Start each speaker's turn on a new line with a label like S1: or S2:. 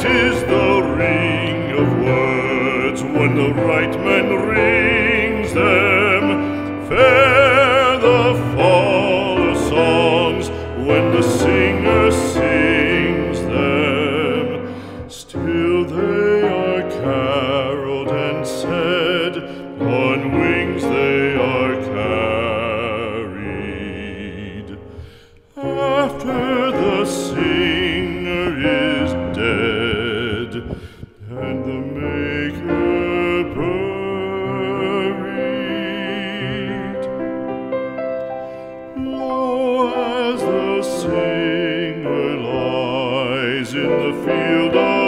S1: Sweet is the ring of words when the right man rings them. Fair the fall of songs when the singer sings them. Still they are caroled and said, on wings they are carried. After the singer is dead and the maker buried, lo, as the singer lies in the field of